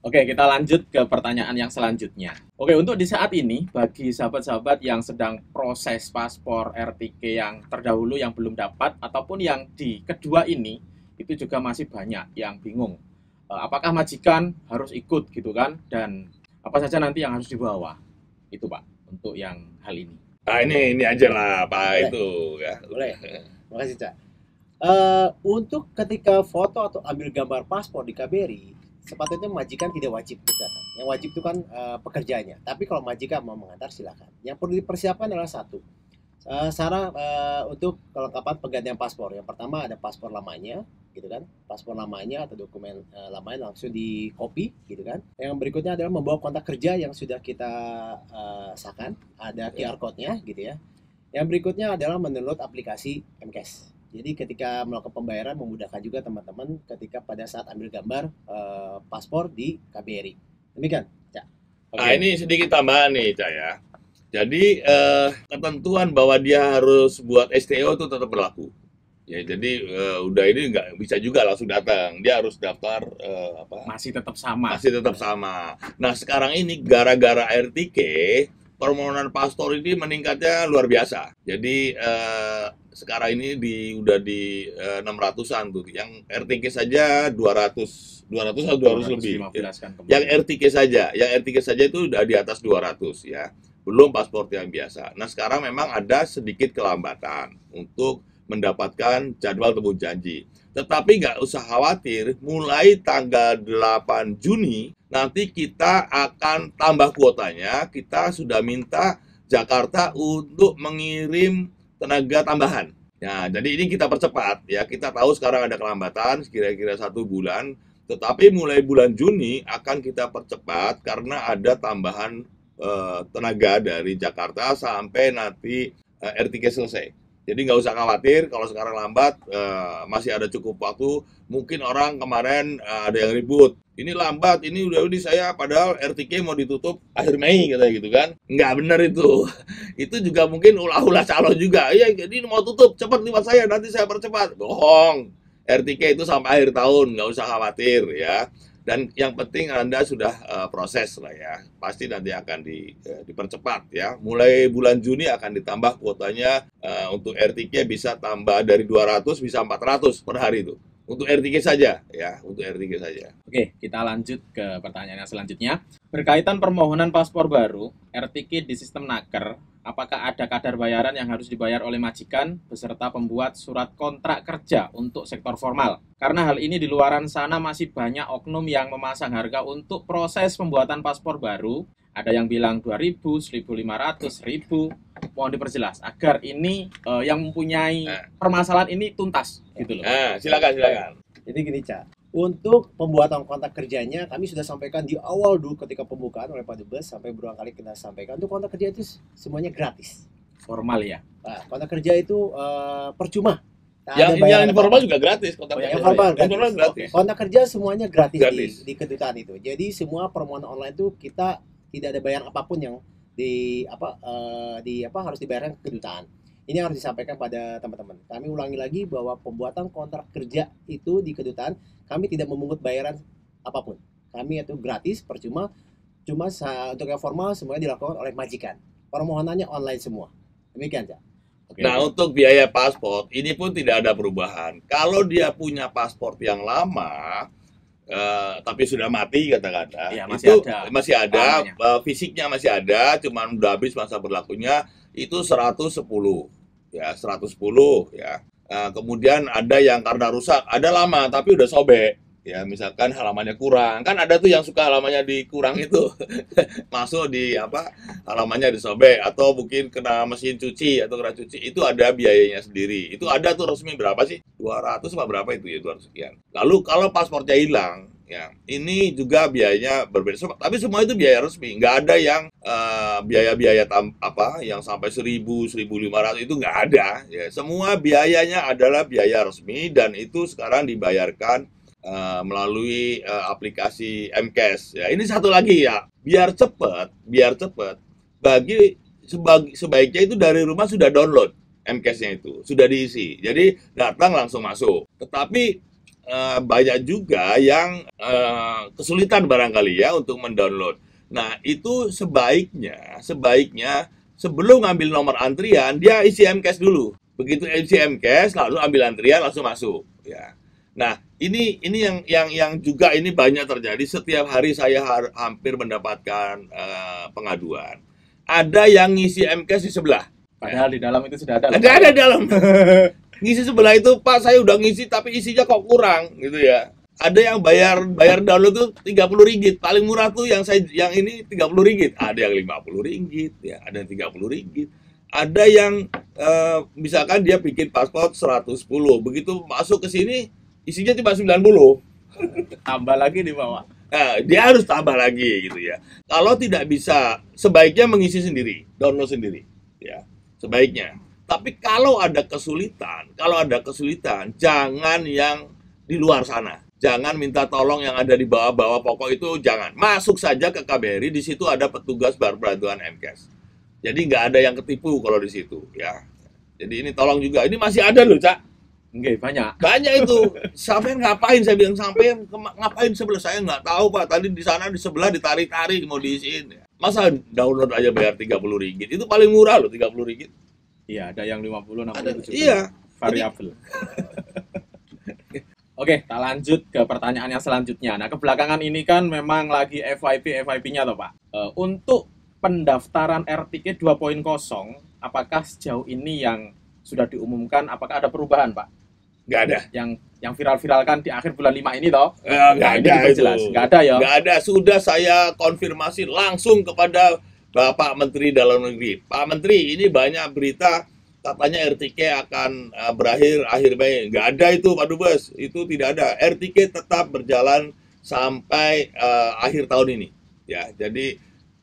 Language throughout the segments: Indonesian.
Oke, kita lanjut ke pertanyaan yang selanjutnya. Oke, untuk di saat ini, bagi sahabat-sahabat yang sedang proses paspor RTK yang terdahulu yang belum dapat, ataupun yang di kedua ini, itu juga masih banyak yang bingung. Apakah majikan harus ikut gitu kan? Dan apa saja nanti yang harus dibawa? Itu Pak, untuk yang hal ini. Nah, ini aja lah Pak Boleh, itu ya. boleh. Makasih, Cak. Untuk ketika foto atau ambil gambar paspor di KBRI, sepatutnya majikan tidak wajib ikut datang. Yang wajib itu kan pekerjanya. Tapi kalau majikan mau mengantar silakan. Yang perlu dipersiapkan adalah satu, Sarah, untuk kelengkapan penggantian paspor. Yang pertama ada paspor lamanya, gitu kan? Paspor lamanya atau dokumen lamanya langsung di copy, gitu kan? Yang berikutnya adalah membawa kontak kerja yang sudah kita sahkan, ada QR code-nya, gitu ya. Yang berikutnya adalah mendownload aplikasi MCAS. Jadi ketika melakukan pembayaran memudahkan juga teman-teman ketika pada saat ambil gambar paspor di KBRI. Demikian, Cak. Nah, Oke, ini sedikit tambahan nih Cak ya. Jadi ketentuan bahwa dia harus buat STO itu tetap berlaku. Ya, jadi udah ini nggak bisa juga langsung datang. Dia harus daftar masih tetap sama. masih tetap sama. Nah, sekarang ini gara-gara RTK, permohonan paspor ini meningkatnya luar biasa. Jadi sekarang ini udah di 600-an tuh. Yang RTK saja 200 atau 200 lebih. 215 kan Yang kemarin. RTK saja itu udah di atas 200 ya. Belum paspor yang biasa. Nah, sekarang memang ada sedikit kelambatan untuk mendapatkan jadwal temu janji. Tetapi nggak usah khawatir, mulai tanggal 8 Juni nanti kita akan tambah kuotanya. Kita sudah minta Jakarta untuk mengirim tenaga tambahan. Nah, jadi ini kita percepat ya. Kita tahu sekarang ada kelambatan kira-kira 1 bulan, tetapi mulai bulan Juni akan kita percepat karena ada tambahan tenaga dari Jakarta sampai nanti RTK selesai. Jadi nggak usah khawatir kalau sekarang lambat, masih ada cukup waktu. Mungkin orang kemarin ada yang ribut, ini lambat, ini udah ini saya padahal RTK mau ditutup akhir Mei katanya gitu kan. Nggak benar itu. Itu juga mungkin ulah-ulah calon juga. Iya, jadi mau tutup, cepat lewat saya, nanti saya percepat. Bohong. RTK itu sampai akhir tahun, nggak usah khawatir ya. Dan yang penting Anda sudah proses lah ya. Pasti nanti akan dipercepat ya. Mulai bulan Juni akan ditambah kuotanya, untuk RTK bisa tambah dari 200 bisa 400 per hari itu. Untuk RTK saja ya, untuk RTK saja. Oke, kita lanjut ke pertanyaan yang selanjutnya. Berkaitan permohonan paspor baru, RTK di sistem Naker, apakah ada kadar bayaran yang harus dibayar oleh majikan beserta pembuat surat kontrak kerja untuk sektor formal? Karena hal ini di luaran sana masih banyak oknum yang memasang harga untuk proses pembuatan paspor baru. Ada yang bilang 2.000, 1.500, 1.000. Mohon diperjelas agar ini yang mempunyai permasalahan ini tuntas gitu loh. Silakan. Jadi gini, Cak. Untuk pembuatan kontrak kerjanya, kami sudah sampaikan di awal dulu ketika pembukaan oleh Pak Dubes, sampai berulang kali kita sampaikan, untuk kontrak kerja itu semuanya gratis. Formal ya. Nah, kontrak kerja itu percuma. Tak Yang ada bayaran informal apa-apa. juga gratis kontrak Oh, kerja. Yang formal Yang formal gratis. gratis. Kontrak kerja semuanya gratis, Gratis. di kedutaan itu. Jadi semua permohonan online itu kita tidak ada bayar apapun yang harus dibayarkan ke kedutaan. Ini harus disampaikan pada teman-teman. Kami ulangi lagi bahwa pembuatan kontrak kerja itu di kedutaan kami tidak memungut bayaran apapun. Kami itu gratis, percuma. Untuk yang formal semuanya dilakukan oleh majikan. Permohonannya online semua. Demikian, Cak. Oke, Nah, oke. untuk biaya paspor ini pun tidak ada perubahan. Kalau dia punya paspor yang lama, tapi sudah mati kata-kata, Iya, masih itu ada masih ada, lamanya. fisiknya masih ada, cuman udah habis masa berlakunya, itu 110 ya, 110 ya. Kemudian ada yang karena rusak, ada lama tapi udah sobek. Ya, misalkan halamannya kurang, kan ada tuh yang suka halamannya dikurang itu, masuk di halamannya disobek, atau mungkin kena mesin cuci atau kena cuci, itu ada biayanya sendiri. Itu ada tuh resmi berapa sih? 200 apa berapa itu ya, 200 sekian. Lalu kalau paspornya hilang, ya ini juga biayanya berbeda. Tapi semua itu biaya resmi, nggak ada yang biaya-biaya yang sampai 1.000, 1.500 itu nggak ada. Ya, semua biayanya adalah biaya resmi dan itu sekarang dibayarkan melalui aplikasi MCAS. Ya, ini satu lagi ya, biar cepet, sebaiknya itu dari rumah sudah download MCAS-nya itu, sudah diisi. Jadi datang langsung masuk. Tetapi banyak juga yang kesulitan barangkali ya untuk mendownload. Nah, itu sebaiknya sebelum ngambil nomor antrian, dia isi MCAS dulu. Begitu isi MCAS, lalu ambil antrian, langsung masuk. Ya. Nah, ini yang juga ini banyak terjadi. Setiap hari saya hampir mendapatkan pengaduan. Ada yang ngisi MCAS di sebelah. Padahal di dalam itu sudah ada. Ada di dalam. Ngisi sebelah itu, Pak, saya udah ngisi tapi isinya kok kurang gitu ya. Ada yang bayar download tuh 30 ringgit. Paling murah tuh yang ini 30 ringgit. Ada yang 50 ringgit ya, ada yang 30 ringgit. Ada yang misalkan dia bikin paspor 110. Begitu masuk ke sini isinya cuma 90. Tambah lagi di bawah. Nah, dia harus tambah lagi gitu ya. Kalau tidak bisa, sebaiknya mengisi sendiri, download sendiri ya. Sebaiknya. Tapi kalau ada kesulitan, jangan yang di luar sana. Jangan minta tolong yang ada di bawah-bawah, pokok itu jangan. Masuk saja ke KBRI, di situ ada petugas bantuan MCAS. Jadi nggak ada yang ketipu kalau di situ ya. Jadi ini tolong juga. Ini masih ada loh, Cak. Enggak, banyak. Banyak itu. Sampai ngapain? Saya bilang sampai ngapain sebelah, saya nggak tahu, Pak. Tadi di sana di sebelah ditarik-tarik mau diisiin. Masa download aja bayar 30 ringgit? Itu paling murah loh, 30 ringgit. Iya, ada yang 50, 60, Ada, 70. iya. Variabel. Oke, kita lanjut ke pertanyaan yang selanjutnya. Nah, kebelakangan ini kan memang lagi FYP-nya toh, Pak. Untuk pendaftaran RTK 2.0, apakah sejauh ini yang sudah diumumkan, apakah ada perubahan, Pak? Nggak ada. Yang viral-viralkan di akhir bulan 5 ini toh? Nggak ada itu. Jelas. Nggak ada ya? Nggak ada. Sudah saya konfirmasi langsung kepada Bapak Menteri Dalam Negeri. Pak Menteri, ini banyak berita katanya RTK akan berakhir akhir Mei. Nggak ada itu, Pak Dubes. Itu tidak ada. RTK tetap berjalan sampai akhir tahun ini. Ya, jadi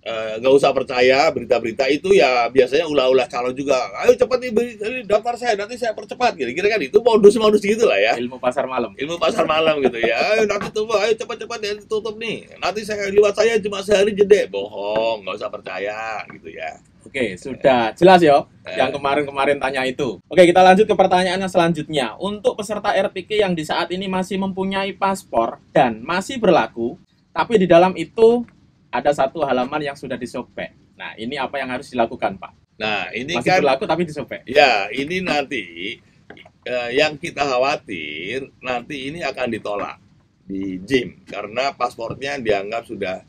nggak usah percaya berita-berita itu, ya biasanya ulah-ulah calon juga. Ayo cepat nih daftar saya, nanti saya percepat. Kira-kira kan itu modus-modus gitu lah ya. Ilmu pasar malam. Ilmu pasar malam gitu ya. Ayo nanti tunggu, ayo cepat-cepat ya tutup nih. Nanti saya lewat saya cuma sehari jeda. Bohong, nggak usah percaya gitu ya. Oke, sudah jelas ya yang kemarin-kemarin tanya itu. Oke, kita lanjut ke pertanyaan yang selanjutnya. Untuk peserta RTK yang di saat ini masih mempunyai paspor dan masih berlaku, tapi di dalam itu ada satu halaman yang sudah disobek. Nah, ini apa yang harus dilakukan, Pak? Nah, ini masih kan berlaku tapi disobek. ya, ini nanti yang kita khawatir nanti ini akan ditolak di JIM karena paspornya dianggap sudah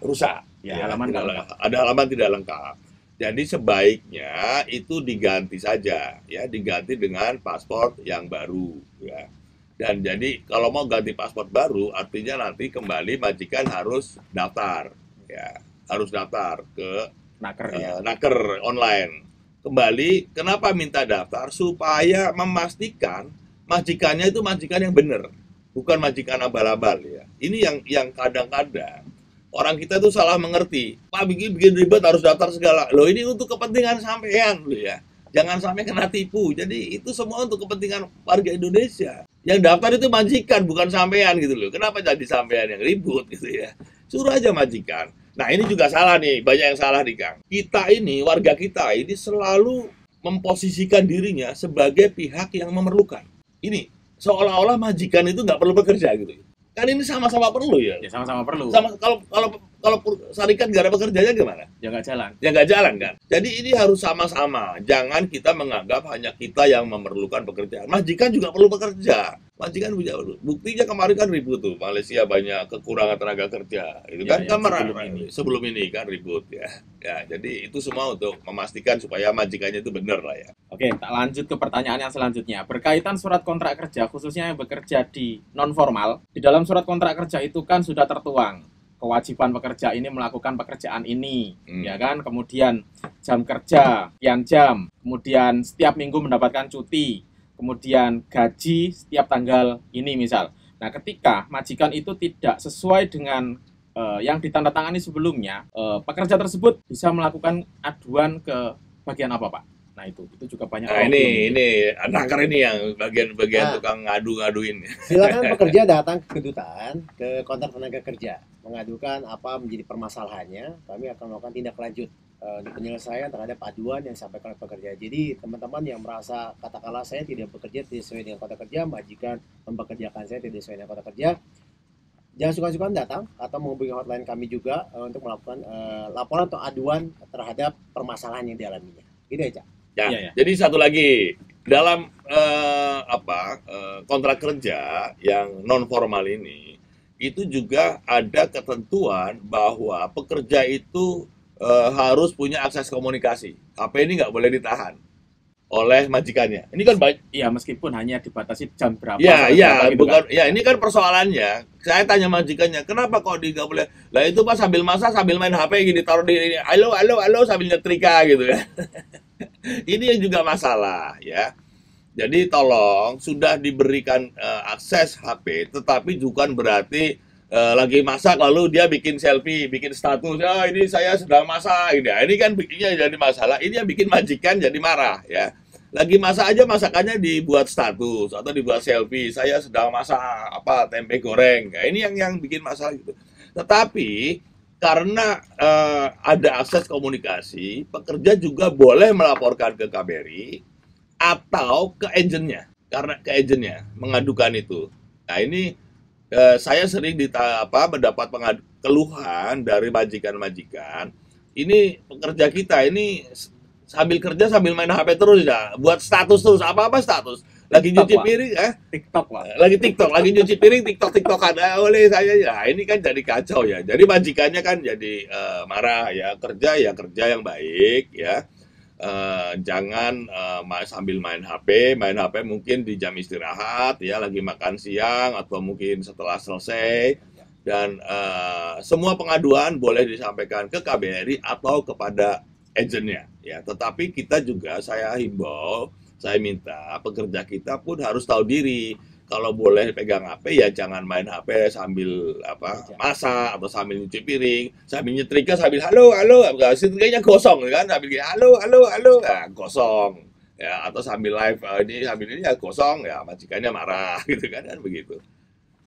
rusak. Ya, halaman ada halaman tidak lengkap. Jadi sebaiknya itu diganti saja, ya, diganti dengan paspor yang baru, ya. Dan jadi kalau mau ganti paspor baru, artinya nanti kembali majikan harus daftar, ya, harus daftar ke Naker online. Kembali, kenapa minta daftar? Supaya memastikan majikannya itu majikan yang benar, bukan majikan abal-abal, ya. Ini yang kadang-kadang orang kita tuh salah mengerti. Pak, bikin ribet harus daftar segala. Loh, ini untuk kepentingan sampean loh ya. Jangan sampai kena tipu. Jadi itu semua untuk kepentingan warga Indonesia. Yang daftar itu majikan, bukan sampean gitu loh. Kenapa jadi sampean yang ribut gitu ya? Suruh aja majikan. Nah, ini juga salah nih, banyak yang salah nih, Kang. Kita ini, warga kita ini selalu memposisikan dirinya sebagai pihak yang memerlukan. Ini seolah-olah majikan itu nggak perlu bekerja gitu. Kan ini sama-sama perlu ya. Ya, sama-sama perlu. Kalau syarikat nggak ada pekerjanya gimana? Ya nggak jalan. Ya nggak jalan kan. Jadi ini harus sama-sama. Jangan kita menganggap hanya kita yang memerlukan pekerjaan. Majikan juga perlu bekerja. Majikan juga perlu. Buktinya kemarin kan ribut tuh. Malaysia banyak kekurangan tenaga kerja. Itu kan sebelum ini kan ribut ya. Ya, jadi itu semua untuk memastikan supaya majikannya itu benar lah ya. Oke, tak lanjut ke pertanyaan yang selanjutnya. Berkaitan surat kontrak kerja, khususnya yang bekerja di non-formal, di dalam surat kontrak kerja itu kan sudah tertuang kewajiban pekerja ini melakukan pekerjaan ini, ya kan? Kemudian jam kerja, sekian jam, kemudian setiap minggu mendapatkan cuti, kemudian gaji setiap tanggal ini misal. Nah, ketika majikan itu tidak sesuai dengan yang ditandatangani sebelumnya, pekerja tersebut bisa melakukan aduan ke bagian apa, Pak? Nah, itu juga banyak. Nah, ini Naker ini yang bagian tukang ngadu-ngaduin. Silakan pekerja datang ke kedutaan, ke kontrak tenaga kerja, mengadukan apa menjadi permasalahannya. Kami akan melakukan tindak lanjut penyelesaian terhadap aduan yang disampaikan oleh pekerja. Jadi teman-teman yang merasa katakanlah saya tidak bekerja tidak sesuai dengan kontrak kerja, majikan mempekerjakan saya tidak sesuai dengan kontrak kerja, jangan sungkan-sungkan datang atau menghubungi hotline kami juga untuk melakukan laporan atau aduan terhadap permasalahan yang dialaminya. Gitu ya, Cak. Ya, Iya, ya. jadi satu lagi dalam kontrak kerja yang non formal ini itu juga ada ketentuan bahwa pekerja itu harus punya akses komunikasi. HP ini nggak boleh ditahan oleh majikannya. Ini kan baik. Iya, meskipun hanya dibatasi jam berapa Ya, sampai berapa ya, gitu bukan. kan. Ya, ini kan persoalannya. Saya tanya majikannya, kenapa kok nggak boleh? Lah itu pas sambil masak, sambil main HP gini, taruh di, halo, halo, halo, sambil nyetrika gitu ya. Ini yang juga masalah ya. Jadi tolong sudah diberikan akses HP, tetapi bukan berarti lagi masak lalu dia bikin selfie, bikin status, ah ini saya sedang masak, ini. Ini kan bikinnya jadi masalah. Ini yang bikin majikan jadi marah ya. Lagi masak aja masakannya dibuat status atau dibuat selfie. Saya sedang masak apa tempe goreng. Nah, ini yang bikin masalah gitu. Tetapi karena ada akses komunikasi, pekerja juga boleh melaporkan ke KBRI atau ke agentnya, karena ke agentnya mengadukan itu. Nah ini saya sering mendapat keluhan dari majikan-majikan. Ini pekerja kita ini sambil kerja sambil main HP terus ya, buat status terus, apa-apa status. Lagi TikTok, nyuci Pak. piring, TikTok, Pak. lagi TikTok, lagi nyuci piring, TikTok-TikTokan oleh saya ya. Ini kan jadi kacau ya. Jadi majikannya kan jadi marah ya. Kerja yang baik ya. Jangan sambil main HP mungkin di jam istirahat ya, lagi makan siang atau mungkin setelah selesai. Dan semua pengaduan boleh disampaikan ke KBRI atau kepada agentnya ya. Tetapi kita juga saya himbau, saya minta pekerja kita pun harus tahu diri. Kalau boleh pegang HP ya jangan main HP sambil masak atau sambil nyuci piring, sambil nyetrika sambil halo halo, setrikanya gosong kan, sambil halo halo halo, nah, gosong ya, atau sambil live ini sambil ini ya gosong ya, majikannya marah gitu kan begitu.